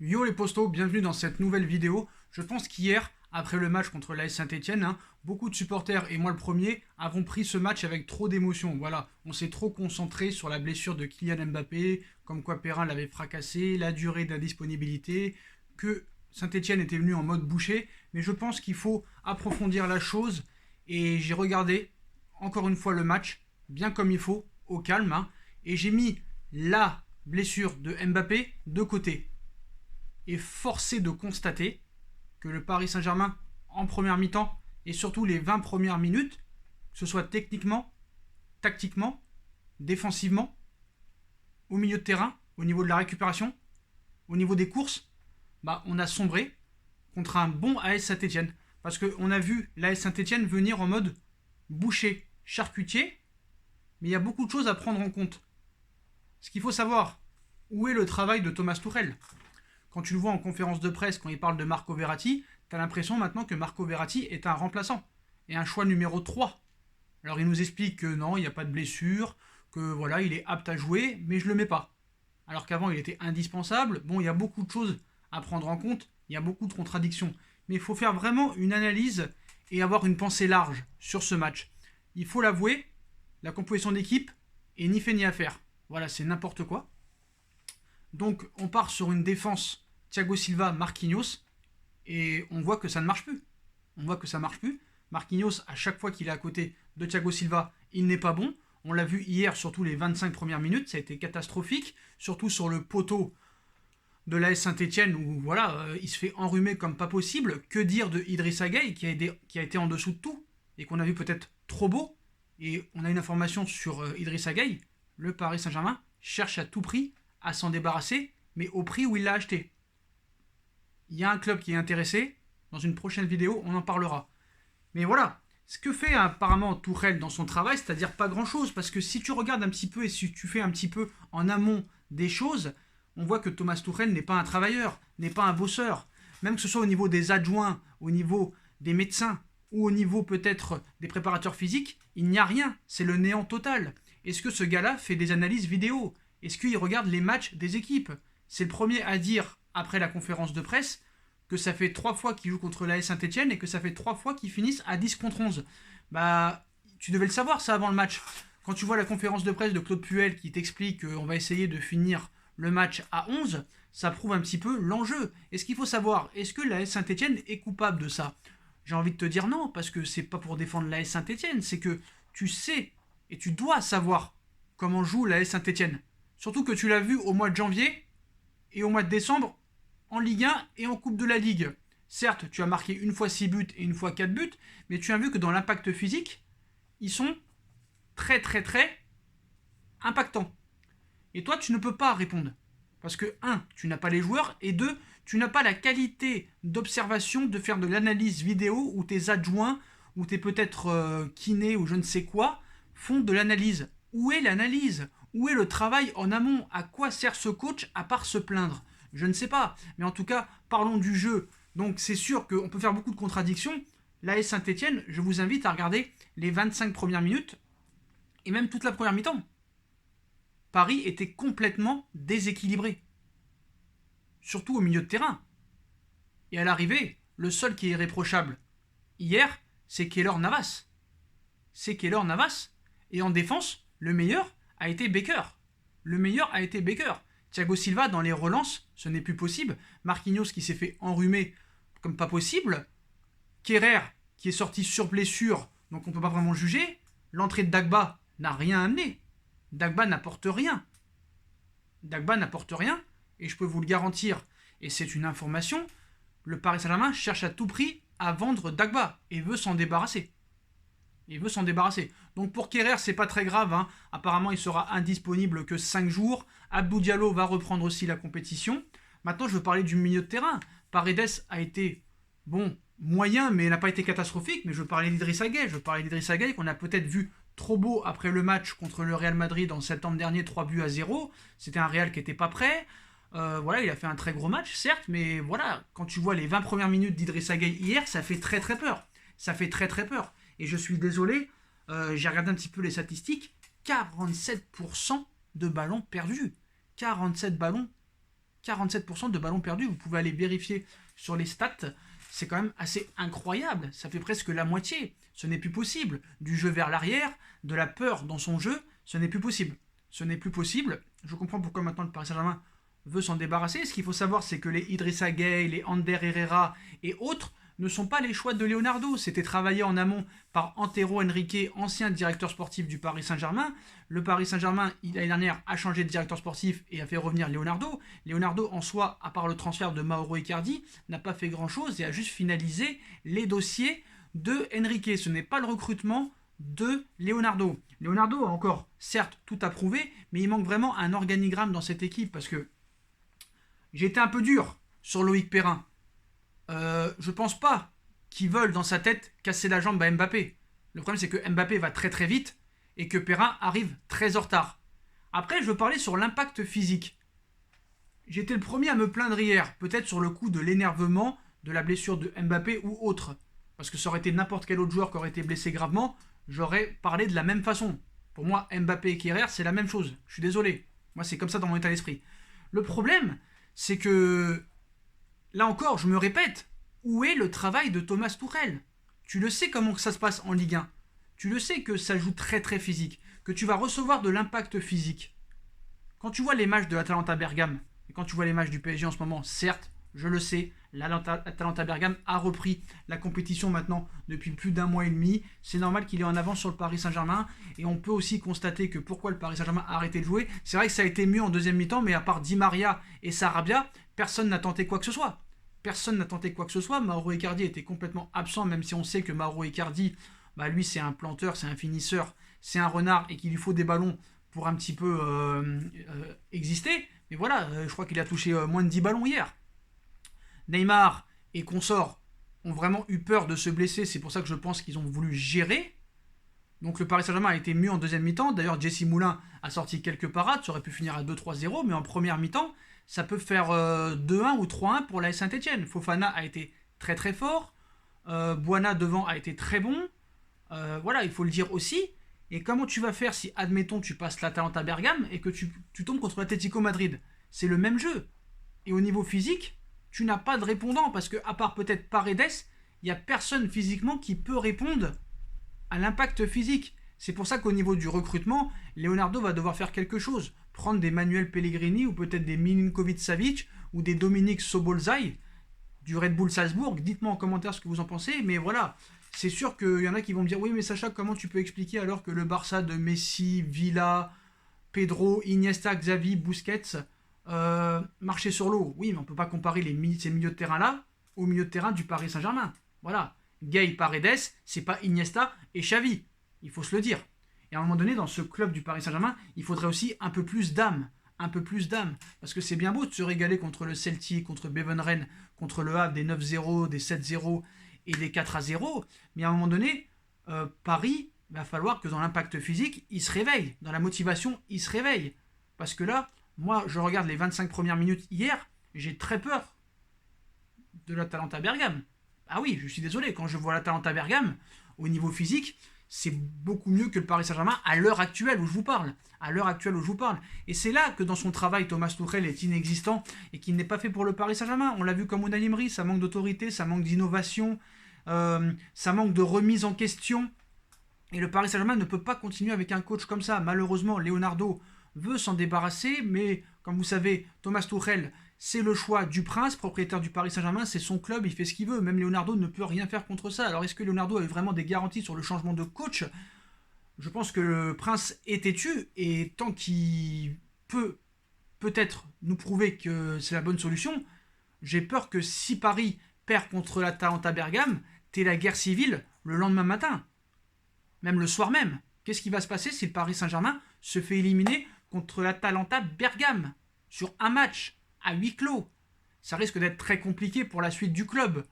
Yo les postos, bienvenue dans cette nouvelle vidéo. Je pense qu'hier, après le match contre l'AS Saint-Etienne, beaucoup de supporters, et moi le premier, avons pris ce match avec trop d'émotion. Voilà, on s'est trop concentré sur la blessure de Kylian Mbappé, comme quoi Perrin l'avait fracassé, la durée d'indisponibilité, que Saint-Etienne était venu en mode boucher. Mais je pense qu'il faut approfondir la chose, et j'ai regardé encore une fois le match, bien comme il faut, au calme, et j'ai mis la blessure de Mbappé de côté est forcé de constater que le Paris Saint-Germain, en première mi-temps, et surtout les 20 premières minutes, que ce soit techniquement, tactiquement, défensivement, au milieu de terrain, au niveau de la récupération, au niveau des courses, on a sombré contre un bon AS Saint-Etienne. Parce qu'on a vu l'AS Saint-Etienne venir en mode boucher, charcutier, mais il y a beaucoup de choses à prendre en compte. Ce qu'il faut savoir, où est le travail de Thomas Tuchel? Quand tu le vois en conférence de presse, quand il parle de Marco Verratti, tu as l'impression maintenant que Marco Verratti est un remplaçant et un choix numéro 3. Alors il nous explique que non, il n'y a pas de blessure, que voilà, il est apte à jouer, mais je le mets pas. Alors qu'avant, il était indispensable. Bon, il y a beaucoup de choses à prendre en compte, il y a beaucoup de contradictions. Mais il faut faire vraiment une analyse et avoir une pensée large sur ce match. Il faut l'avouer, la composition d'équipe est ni fait ni à faire. Voilà, c'est n'importe quoi. Donc on part sur une défense Thiago Silva, Marquinhos, et on voit que ça ne marche plus. On voit que ça marche plus. Marquinhos, à chaque fois qu'il est à côté de Thiago Silva, il n'est pas bon. On l'a vu hier, surtout les 25 premières minutes, ça a été catastrophique, surtout sur le poteau de l'AS Saint-Etienne où voilà, il se fait enrhumer comme pas possible. Que dire de Idrissa Gueye qui a été en dessous de tout et qu'on a vu peut-être trop beau. Et on a une information sur Idrissa Gueye. Le Paris Saint-Germain cherche à tout prix à s'en débarrasser, mais au prix où il l'a acheté. Il y a un club qui est intéressé. Dans une prochaine vidéo, on en parlera. Mais voilà, ce que fait apparemment Tuchel dans son travail, c'est-à-dire pas grand-chose, parce que si tu regardes un petit peu et si tu fais un petit peu en amont des choses, on voit que Thomas Tuchel n'est pas un travailleur, n'est pas un bosseur. Même que ce soit au niveau des adjoints, au niveau des médecins, ou au niveau peut-être des préparateurs physiques, il n'y a rien, c'est le néant total. Est-ce que ce gars-là fait des analyses vidéo? Est-ce qu'il regarde les matchs des équipes? C'est le premier à dire, après la conférence de presse, que ça fait 3 fois qu'ils jouent contre l'AS Saint-Etienne et que ça fait 3 fois qu'ils finissent à 10 contre 11. Tu devais le savoir ça avant le match. Quand tu vois la conférence de presse de Claude Puel qui t'explique qu'on va essayer de finir le match à 11, ça prouve un petit peu l'enjeu. Et ce qu'il faut savoir, est-ce que l'AS Saint-Etienne est coupable de ça? J'ai envie de te dire non, parce que c'est pas pour défendre l'AS Saint-Etienne, c'est que tu sais et tu dois savoir comment joue l'AS Saint-Etienne. Surtout que tu l'as vu au mois de janvier et au mois de décembre en Ligue 1 et en Coupe de la Ligue. Certes, tu as marqué une fois 6 buts et une fois 4 buts, mais tu as vu que dans l'impact physique, ils sont très très très impactants. Et toi, tu ne peux pas répondre. Parce que, 1, tu n'as pas les joueurs, et 2, tu n'as pas la qualité d'observation de faire de l'analyse vidéo où tes adjoints, ou tes peut-être kinés ou je ne sais quoi, font de l'analyse. Où est l'analyse? Où est le travail en amont? À quoi sert ce coach à part se plaindre? Je ne sais pas. Mais en tout cas, parlons du jeu. Donc c'est sûr qu'on peut faire beaucoup de contradictions. L'AS Saint-Etienne, je vous invite à regarder les 25 premières minutes et même toute la première mi-temps. Paris était complètement déséquilibré. Surtout au milieu de terrain. Et à l'arrivée, le seul qui est irréprochable hier, c'est Keylor Navas. C'est Keylor Navas. Et en défense, le meilleur a été Baker. Le meilleur a été Baker. Thiago Silva, dans les relances, ce n'est plus possible. Marquinhos qui s'est fait enrhumer comme pas possible. Kerrer qui est sorti sur blessure, donc on ne peut pas vraiment juger. L'entrée de Dagba n'a rien amené. Dagba n'apporte rien. Dagba n'apporte rien, et je peux vous le garantir, et c'est une information, le Paris Saint-Germain cherche à tout prix à vendre Dagba, et veut s'en débarrasser. Donc pour Kerrer, c'est pas très grave. Apparemment, il sera indisponible que 5 jours. Abdou Diallo va reprendre aussi la compétition. Maintenant, je veux parler du milieu de terrain. Paredes a été, moyen, mais n'a pas été catastrophique. Mais je veux parler d'Idrissa Gueye. Qu'on a peut-être vu trop beau après le match contre le Real Madrid en septembre dernier, 3-0. C'était un Real qui n'était pas prêt. Il a fait un très gros match, certes, mais voilà, quand tu vois les 20 premières minutes d'Idrissa Gueye hier, ça fait très très peur. Et je suis désolé, j'ai regardé un petit peu les statistiques, 47% de ballons perdus. 47 ballons 47% de ballons perdus. Vous pouvez aller vérifier sur les stats. C'est quand même assez incroyable. Ça fait presque la moitié. Ce n'est plus possible. Du jeu vers l'arrière, de la peur dans son jeu, ce n'est plus possible. Ce n'est plus possible. Je comprends pourquoi maintenant le Paris Saint-Germain veut s'en débarrasser. Ce qu'il faut savoir, c'est que les Idrissa Gueye, les Ander Herrera et autres ne sont pas les choix de Leonardo. C'était travaillé en amont par Antero Henrique, ancien directeur sportif du Paris Saint-Germain. Le Paris Saint-Germain, l'année dernière, a changé de directeur sportif et a fait revenir Leonardo. Leonardo, en soi, à part le transfert de Mauro Icardi, n'a pas fait grand-chose et a juste finalisé les dossiers de Henrique. Ce n'est pas le recrutement de Leonardo. Leonardo a encore, certes, tout approuvé, mais il manque vraiment un organigramme dans cette équipe parce que j'ai été un peu dur sur Loïc Perrin. Je pense pas qu'ils veulent dans sa tête casser la jambe à Mbappé. Le problème c'est que Mbappé va très très vite et que Perrin arrive très en retard. Après je veux parler sur l'impact physique. J'étais le premier à me plaindre hier, peut-être sur le coup de l'énervement de la blessure de Mbappé ou autre. Parce que ça aurait été n'importe quel autre joueur qui aurait été blessé gravement, j'aurais parlé de la même façon. Pour moi Mbappé et Kehrer c'est la même chose. Je suis désolé. Moi c'est comme ça dans mon état d'esprit. Le problème c'est que là encore, je me répète, où est le travail de Thomas Tuchel? Tu le sais comment ça se passe en Ligue 1. Tu le sais que ça joue très très physique, que tu vas recevoir de l'impact physique. Quand tu vois les matchs de l'Atalanta Bergame, et quand tu vois les matchs du PSG en ce moment, certes, je le sais, l'Atalanta Bergame a repris la compétition maintenant depuis plus d'un mois et demi. C'est normal qu'il est en avance sur le Paris Saint-Germain. Et on peut aussi constater que pourquoi le Paris Saint-Germain a arrêté de jouer. C'est vrai que ça a été mieux en deuxième mi-temps, mais à part Di Maria et Sarabia, personne n'a tenté quoi que ce soit. Personne n'a tenté quoi que ce soit. Mauro Icardi était complètement absent, même si on sait que Mauro Icardi, lui c'est un planteur, c'est un finisseur, c'est un renard et qu'il lui faut des ballons pour un petit peu exister. Mais voilà, je crois qu'il a touché moins de 10 ballons hier. Neymar et consorts ont vraiment eu peur de se blesser, c'est pour ça que je pense qu'ils ont voulu gérer. Donc le Paris Saint-Germain a été mieux en deuxième mi-temps. D'ailleurs, Jesse Moulin a sorti quelques parades, ça aurait pu finir à 2-3-0, mais en première mi-temps, ça peut faire 2-1 ou 3-1 pour l'AS Saint-Etienne. Fofana a été très très fort, Buana devant a été très bon. Voilà, il faut le dire aussi. Et comment tu vas faire si, admettons, tu passes l'Atalanta Bergame et que tu tombes contre l'Atlético Madrid? C'est le même jeu. Et au niveau physique, tu n'as pas de répondant parce que, à part peut-être Paredes, il n'y a personne physiquement qui peut répondre à l'impact physique. C'est pour ça qu'au niveau du recrutement, Leonardo va devoir faire quelque chose. Prendre des Manuel Pellegrini ou peut-être des Milinkovic-Savic ou des Dominique Sobolzai du Red Bull Salzbourg. Dites-moi en commentaire ce que vous en pensez. Mais voilà, c'est sûr qu'il y en a qui vont me dire « Oui, mais Sacha, comment tu peux expliquer alors que le Barça de Messi, Villa, Pedro, Iniesta, Xavi, Busquets marchait sur l'eau ?» Oui, mais on ne peut pas comparer ces milieux de terrain-là au milieu de terrain du Paris Saint-Germain. Voilà. Gay Paredes, c'est pas Iniesta et Xavi. Il faut se le dire. Et à un moment donné, dans ce club du Paris Saint-Germain, il faudrait aussi un peu plus d'âme. Un peu plus d'âme. Parce que c'est bien beau de se régaler contre le Celtic, contre Beveren, contre le Havre, des 9-0, des 7-0 et des 4-0. Mais à un moment donné, Paris, il va falloir que dans l'impact physique, il se réveille. Dans la motivation, il se réveille. Parce que là, moi, je regarde les 25 premières minutes hier, j'ai très peur de l'Atalanta Bergame. Ah oui, je suis désolé, quand je vois l'Atalanta Bergame, au niveau physique, c'est beaucoup mieux que le Paris Saint-Germain à l'heure actuelle où je vous parle. À l'heure actuelle où je vous parle. Et c'est là que dans son travail, Thomas Tuchel est inexistant et qu'il n'est pas fait pour le Paris Saint-Germain. On l'a vu comme Unai Emery, ça manque d'autorité, ça manque d'innovation, ça manque de remise en question. Et le Paris Saint-Germain ne peut pas continuer avec un coach comme ça. Malheureusement, Leonardo veut s'en débarrasser, mais comme vous savez, Thomas Tuchel, c'est le choix du prince, propriétaire du Paris Saint-Germain, c'est son club, il fait ce qu'il veut. Même Leonardo ne peut rien faire contre ça. Alors est-ce que Leonardo a eu vraiment des garanties sur le changement de coach? Je pense que le prince est têtu et tant qu'il peut peut-être nous prouver que c'est la bonne solution, j'ai peur que si Paris perd contre l'Atalanta Bergame, t'aies la guerre civile le lendemain matin. Même le soir même. Qu'est-ce qui va se passer si le Paris Saint-Germain se fait éliminer contre l'Atalanta Bergame sur un match à huis clos? Ça risque d'être très compliqué pour la suite du club.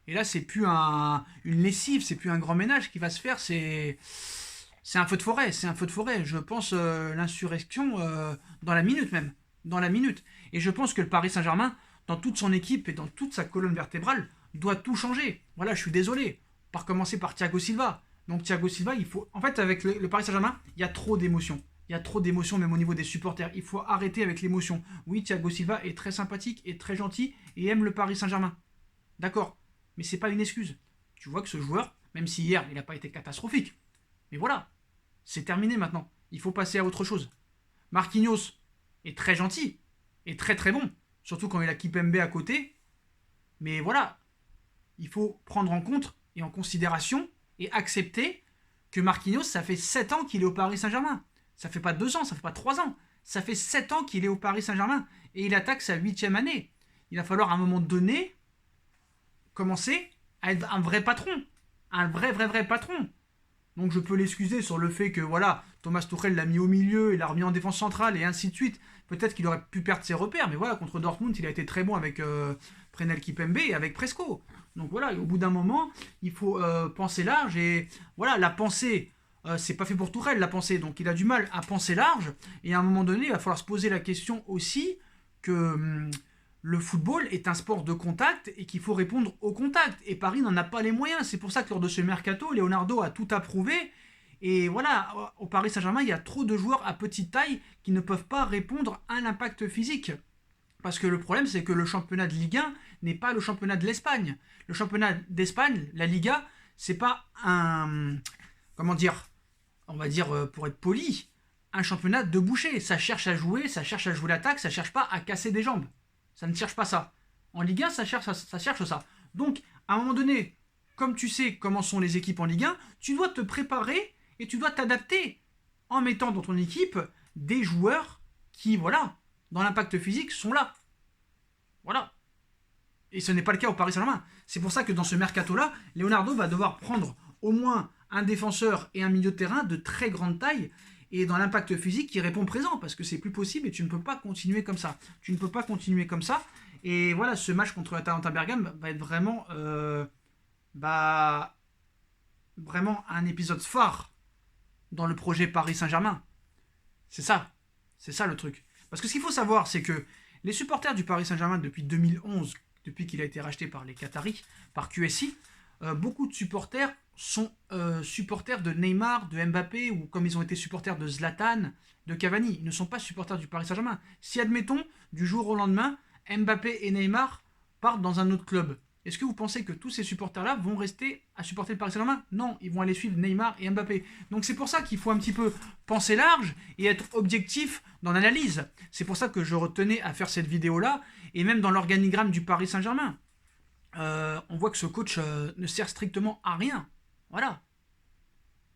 Et là, c'est plus une lessive, c'est plus un grand ménage qui va se faire, c'est un feu de forêt, c'est un feu de forêt. Je pense l'insurrection dans la minute même, dans la minute. Et je pense que le Paris Saint-Germain, dans toute son équipe et dans toute sa colonne vertébrale, doit tout changer. Voilà, je suis désolé. Par commencer par Thiago Silva. Donc Thiago Silva, il faut... En fait, avec le Paris Saint-Germain, il y a trop d'émotions. Il y a trop d'émotions, même au niveau des supporters. Il faut arrêter avec l'émotion. Oui, Thiago Silva est très sympathique et très gentil et aime le Paris Saint-Germain. D'accord. Mais c'est pas une excuse. Tu vois que ce joueur, même si hier il n'a pas été catastrophique, mais voilà, c'est terminé maintenant. Il faut passer à autre chose. Marquinhos est très gentil et très très bon. Surtout quand il a Kipembe à côté. Mais voilà, il faut prendre en compte et en considération et accepter que Marquinhos, ça fait 7 ans qu'il est au Paris Saint-Germain. Ça fait pas 2 ans, ça fait pas 3 ans. Ça fait 7 ans qu'il est au Paris Saint-Germain. Et il attaque sa 8e année. Il va falloir à un moment donné commencer à être un vrai patron. Un vrai patron. Donc je peux l'excuser sur le fait que voilà, Thomas Tuchel l'a mis au milieu, il l'a remis en défense centrale et ainsi de suite. Peut-être qu'il aurait pu perdre ses repères, mais voilà, contre Dortmund, il a été très bon avec Prenel Kipembe et avec Presco. Donc voilà, au bout d'un moment, il faut penser large et voilà, la pensée, c'est pas fait pour Tuchel la pensée, donc il a du mal à penser large et à un moment donné, il va falloir se poser la question aussi que le football est un sport de contact et qu'il faut répondre au contact. Et Paris n'en a pas les moyens. C'est pour ça que lors de ce mercato, Leonardo a tout approuvé. Et voilà, au Paris Saint-Germain, il y a trop de joueurs à petite taille qui ne peuvent pas répondre à l'impact physique. Parce que le problème, c'est que le championnat de Ligue 1 n'est pas le championnat de l'Espagne. Le championnat d'Espagne, la Liga, c'est pas un... Comment dire, on va dire, pour être poli, un championnat de boucher. Ça cherche à jouer l'attaque, ça cherche pas à casser des jambes. Ça ne cherche pas ça. En Ligue 1, ça cherche ça. Donc, à un moment donné, comme tu sais comment sont les équipes en Ligue 1, tu dois te préparer et tu dois t'adapter en mettant dans ton équipe des joueurs qui, voilà, dans l'impact physique, sont là. Voilà. Et ce n'est pas le cas au Paris Saint-Germain. C'est pour ça que dans ce mercato-là, Leonardo va devoir prendre au moins un défenseur et un milieu de terrain de très grande taille et dans l'impact physique qui répond présent, parce que c'est plus possible et tu ne peux pas continuer comme ça. Tu ne peux pas continuer comme ça. Et voilà, ce match contre l'Atalanta Bergame va être vraiment, vraiment un épisode phare dans le projet Paris Saint-Germain. C'est ça le truc. Parce que ce qu'il faut savoir, c'est que les supporters du Paris Saint-Germain depuis 2011, depuis qu'il a été racheté par les Qataris, par QSI, beaucoup de supporters sont supporters de Neymar, de Mbappé, ou comme ils ont été supporters de Zlatan, de Cavani. Ils ne sont pas supporters du Paris Saint-Germain. Si, admettons, du jour au lendemain, Mbappé et Neymar partent dans un autre club, est-ce que vous pensez que tous ces supporters-là vont rester à supporter le Paris Saint-Germain? Non, ils vont aller suivre Neymar et Mbappé. Donc c'est pour ça qu'il faut un petit peu penser large et être objectif dans l'analyse. C'est pour ça que je retenais à faire cette vidéo-là, et même dans l'organigramme du Paris Saint-Germain. On voit que ce coach ne sert strictement à rien. Voilà.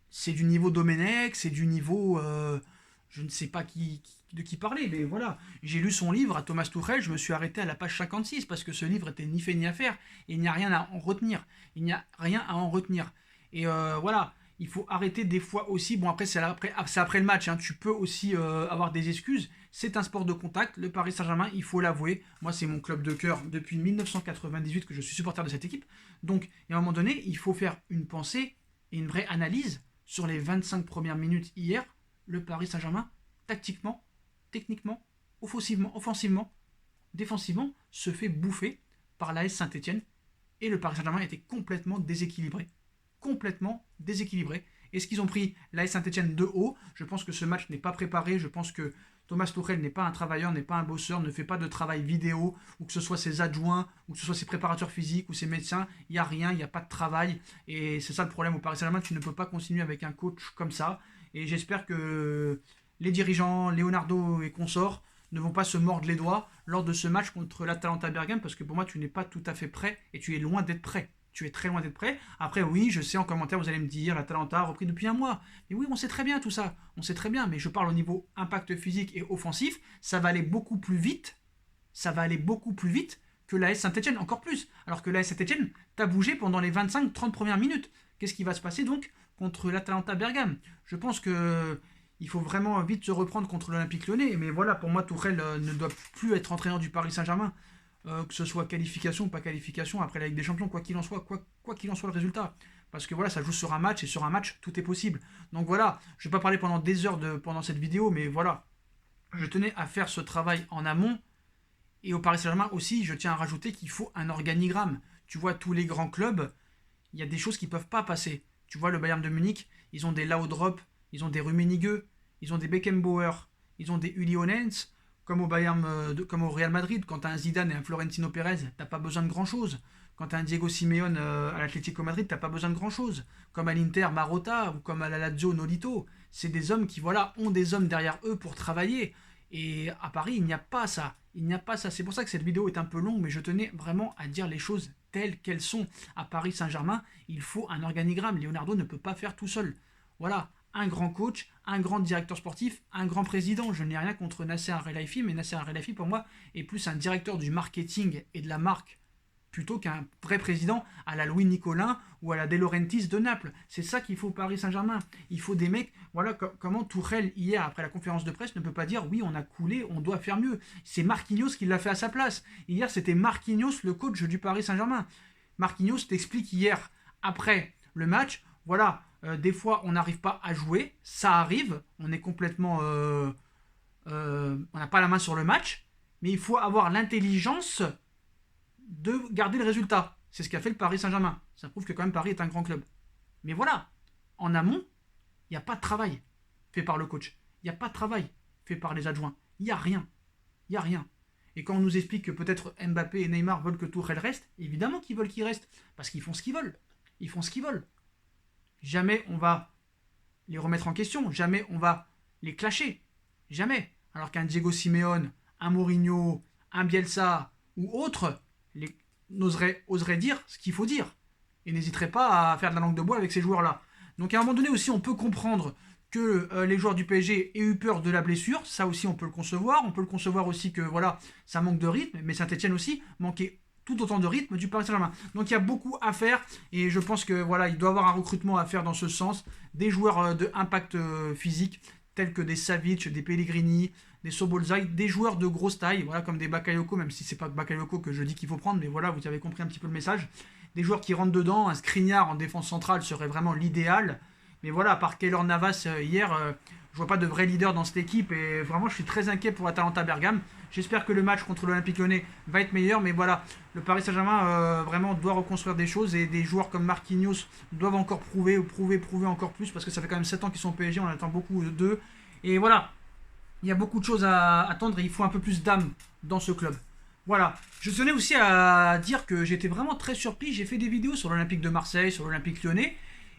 C'est du niveau Domenech, c'est du niveau... je ne sais pas de qui parler, mais voilà. J'ai lu son livre à Thomas Tuchel, je me suis arrêté à la page 56, parce que ce livre était ni fait ni à faire, et il n'y a rien à en retenir. Il n'y a rien à en retenir. Et voilà, il faut arrêter des fois aussi... Bon, après, c'est après le match, hein, tu peux aussi avoir des excuses. C'est un sport de contact, le Paris Saint-Germain, il faut l'avouer. Moi, c'est mon club de cœur depuis 1998 que je suis supporter de cette équipe. Donc, à un moment donné, il faut faire une pensée et une vraie analyse sur les 25 premières minutes hier. Le Paris Saint-Germain, tactiquement, techniquement, offensivement, défensivement, se fait bouffer par l'AS Saint-Etienne. Et le Paris Saint-Germain était complètement déséquilibré. Complètement déséquilibré. Est-ce qu'ils ont pris l'AS Saint-Etienne de haut? Je pense que ce match n'est pas préparé. Je pense que Thomas Tuchel n'est pas un travailleur, n'est pas un bosseur, ne fait pas de travail vidéo, ou que ce soit ses adjoints, ou que ce soit ses préparateurs physiques, ou ses médecins. Il n'y a rien, il n'y a pas de travail. Et c'est ça le problème au Paris Saint-Germain. Tu ne peux pas continuer avec un coach comme ça. Et j'espère que les dirigeants, Leonardo et consorts, ne vont pas se mordre les doigts lors de ce match contre l'Atalanta Bergame, parce que pour moi, tu n'es pas tout à fait prêt, et tu es loin d'être prêt. Tu es très loin d'être prêt. Après, oui, je sais, en commentaire, vous allez me dire, l'Atalanta a repris depuis un mois. Mais oui, on sait très bien tout ça. On sait très bien, mais je parle au niveau impact physique et offensif. Ça va aller beaucoup plus vite. Ça va aller beaucoup plus vite que l'AS Saint-Etienne, encore plus. Alors que l'AS Saint-Etienne, t'as bougé pendant les 25-30 premières minutes. Qu'est-ce qui va se passer donc contre l'Atalanta Bergame? Je pense que il faut vraiment vite se reprendre contre l'Olympique Lyonnais. Mais voilà, pour moi, Tuchel ne doit plus être entraîneur du Paris Saint-Germain. Que ce soit qualification ou pas qualification après la Ligue des Champions, quoi qu'il en soit le résultat. Parce que voilà, ça joue sur un match, et sur un match, tout est possible. Donc voilà, je ne vais pas parler pendant des heures pendant cette vidéo, mais voilà, je tenais à faire ce travail en amont. Et au Paris Saint-Germain aussi, je tiens à rajouter qu'il faut un organigramme. Tu vois, tous les grands clubs, il y a des choses qui ne peuvent pas passer. Tu vois, le Bayern de Munich, ils ont des Laudrup, ils ont des Rummenigge, ils ont des Beckenbauer, ils ont des Uli Hoeneß, comme au Bayern, comme au Real Madrid. Quand tu as un Zidane et un Florentino Pérez, t'as pas besoin de grand-chose. Quand tu as un Diego Simeone à l'Atlético Madrid, t'as pas besoin de grand-chose. Comme à l'Inter, Marotta, ou comme à la Lazio, Nolito. C'est des hommes qui, voilà, ont des hommes derrière eux pour travailler. Et à Paris, il n'y a pas ça. Il n'y a pas ça. C'est pour ça que cette vidéo est un peu longue, mais je tenais vraiment à dire les choses telles qu'elles sont. À Paris Saint-Germain, il faut un organigramme. Leonardo ne peut pas faire tout seul. Voilà, un grand coach, un grand directeur sportif, un grand président. Je n'ai rien contre Nasser Al-Khelaifi, mais Nasser Al-Khelaifi, pour moi, est plus un directeur du marketing et de la marque plutôt qu'un vrai président à la Louis Nicolin ou à la De Laurentiis de Naples. C'est ça qu'il faut au Paris Saint-Germain. Il faut des mecs, voilà comment Tourelle, hier, après la conférence de presse, ne peut pas dire « oui, on a coulé, on doit faire mieux ». C'est Marquinhos qui l'a fait à sa place. Hier, c'était Marquinhos, le coach du Paris Saint-Germain. Marquinhos t'explique hier, après le match, voilà, des fois, on n'arrive pas à jouer, ça arrive, on est complètement... on n'a pas la main sur le match, mais il faut avoir l'intelligence de garder le résultat. C'est ce qu'a fait le Paris Saint-Germain. Ça prouve que quand même Paris est un grand club. Mais voilà, en amont, il n'y a pas de travail fait par le coach. Il n'y a pas de travail fait par les adjoints. Il n'y a rien. Il n'y a rien. Et quand on nous explique que peut-être Mbappé et Neymar veulent que Tourelle reste, évidemment qu'ils veulent qu'il reste. Parce qu'ils font ce qu'ils veulent. Ils font ce qu'ils veulent. Jamais on va les remettre en question. Jamais on va les clasher. Jamais. Alors qu'un Diego Simeone, un Mourinho, un Bielsa ou autre oserait dire ce qu'il faut dire. Et n'hésiterait pas à faire de la langue de bois avec ces joueurs-là. Donc à un moment donné aussi, on peut comprendre que les joueurs du PSG aient eu peur de la blessure. Ça aussi, on peut le concevoir. On peut le concevoir aussi que voilà, ça manque de rythme. Mais Saint-Etienne aussi manquait tout autant de rythme du Paris Saint-Germain. Donc il y a beaucoup à faire. Et je pense que voilà, il doit y avoir un recrutement à faire dans ce sens. Des joueurs de impact physique, tels que des Savic, des Pellegrini, des Sobolzai, des joueurs de grosse taille, voilà, comme des Bakayoko, même si c'est pas Bakayoko que je dis qu'il faut prendre, mais voilà, vous avez compris un petit peu le message. Des joueurs qui rentrent dedans, un Skriniar en défense centrale serait vraiment l'idéal. Mais voilà, à part Keylor Navas hier, je vois pas de vrai leader dans cette équipe et vraiment je suis très inquiet pour Atalanta Bergame. J'espère que le match contre l'Olympique Lyonnais va être meilleur, mais voilà, le Paris Saint-Germain vraiment doit reconstruire des choses et des joueurs comme Marquinhos doivent encore prouver encore plus parce que ça fait quand même 7 ans qu'ils sont au PSG, on attend beaucoup d'eux. Et voilà, il y a beaucoup de choses à attendre et il faut un peu plus d'âme dans ce club. Voilà, je tenais aussi à dire que j'étais vraiment très surpris. J'ai fait des vidéos sur l'Olympique de Marseille, sur l'Olympique lyonnais.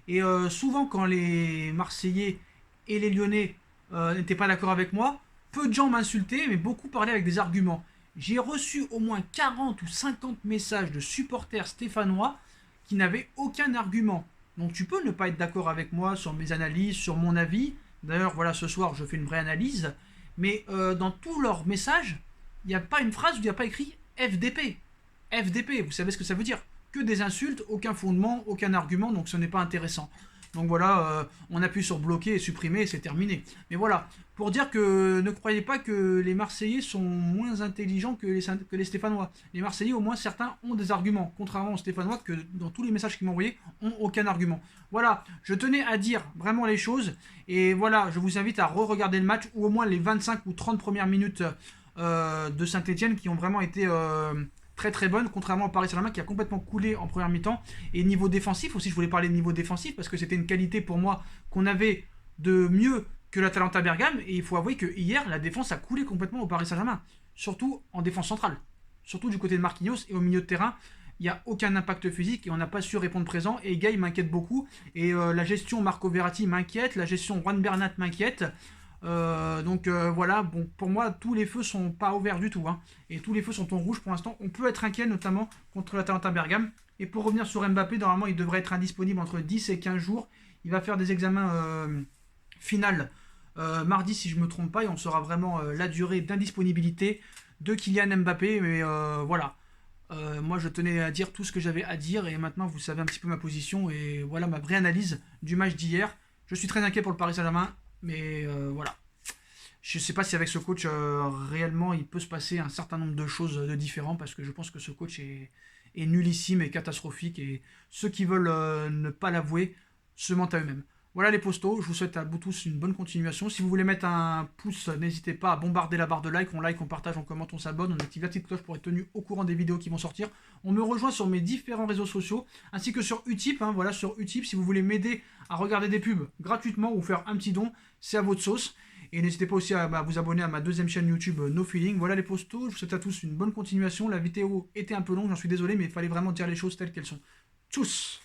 Et souvent, quand les Marseillais et les Lyonnais n'étaient pas d'accord avec moi, peu de gens m'insultaient, mais beaucoup parlaient avec des arguments. J'ai reçu au moins 40 ou 50 messages de supporters stéphanois qui n'avaient aucun argument. Donc tu peux ne pas être d'accord avec moi sur mes analyses, sur mon avis. D'ailleurs, voilà, ce soir, je fais une vraie analyse. Mais dans tous leurs messages, il n'y a pas une phrase où il n'y a pas écrit FDP. FDP, vous savez ce que ça veut dire? Que des insultes, aucun fondement, aucun argument, donc ce n'est pas intéressant. Donc voilà, on appuie sur bloquer et supprimer et c'est terminé. Mais voilà, pour dire que ne croyez pas que les Marseillais sont moins intelligents que les Stéphanois. Les Marseillais, au moins certains, ont des arguments, contrairement aux Stéphanois que dans tous les messages qu'ils m'ont envoyés, ont aucun argument. Voilà, je tenais à dire vraiment les choses. Et voilà, je vous invite à re-regarder le match, ou au moins les 25 ou 30 premières minutes de Saint-Etienne qui ont vraiment été... très très bonne, contrairement au Paris Saint-Germain qui a complètement coulé en première mi-temps. Et niveau défensif aussi, je voulais parler de niveau défensif parce que c'était une qualité pour moi qu'on avait de mieux que l'Atalanta Bergame. Et il faut avouer que hier, la défense a coulé complètement au Paris Saint-Germain, surtout en défense centrale, surtout du côté de Marquinhos. Et au milieu de terrain, il n'y a aucun impact physique et on n'a pas su répondre présent. Et Gay m'inquiète beaucoup. Et la gestion Marco Verratti m'inquiète, la gestion Juan Bernat m'inquiète. Voilà, bon, pour moi, tous les feux sont pas ouverts du tout, hein, et tous les feux sont en rouge pour l'instant. On peut être inquiet, notamment contre l'Atalanta Bergame. Et pour revenir sur Mbappé, normalement, il devrait être indisponible entre 10 et 15 jours. Il va faire des examens finaux mardi, si je me trompe pas, et on saura vraiment la durée d'indisponibilité de Kylian Mbappé. Mais voilà, moi, je tenais à dire tout ce que j'avais à dire, et maintenant, vous savez un petit peu ma position, et voilà ma vraie analyse du match d'hier. Je suis très inquiet pour le Paris Saint-Germain. Mais voilà, je ne sais pas si avec ce coach, réellement, il peut se passer un certain nombre de choses de différents, parce que je pense que ce coach est nullissime et catastrophique, et ceux qui veulent ne pas l'avouer se mentent à eux-mêmes. Voilà les postos, je vous souhaite à vous tous une bonne continuation. Si vous voulez mettre un pouce, n'hésitez pas à bombarder la barre de like, on partage, on commente, on s'abonne, on active la petite cloche pour être tenu au courant des vidéos qui vont sortir. On me rejoint sur mes différents réseaux sociaux, ainsi que sur Utip, hein, voilà, sur Utip, si vous voulez m'aider à regarder des pubs gratuitement ou faire un petit don, c'est à votre sauce. Et n'hésitez pas aussi à vous abonner à ma deuxième chaîne YouTube No Feeling. Voilà les postos, je vous souhaite à tous une bonne continuation. La vidéo était un peu longue, j'en suis désolé, mais il fallait vraiment dire les choses telles qu'elles sont. Tchuss!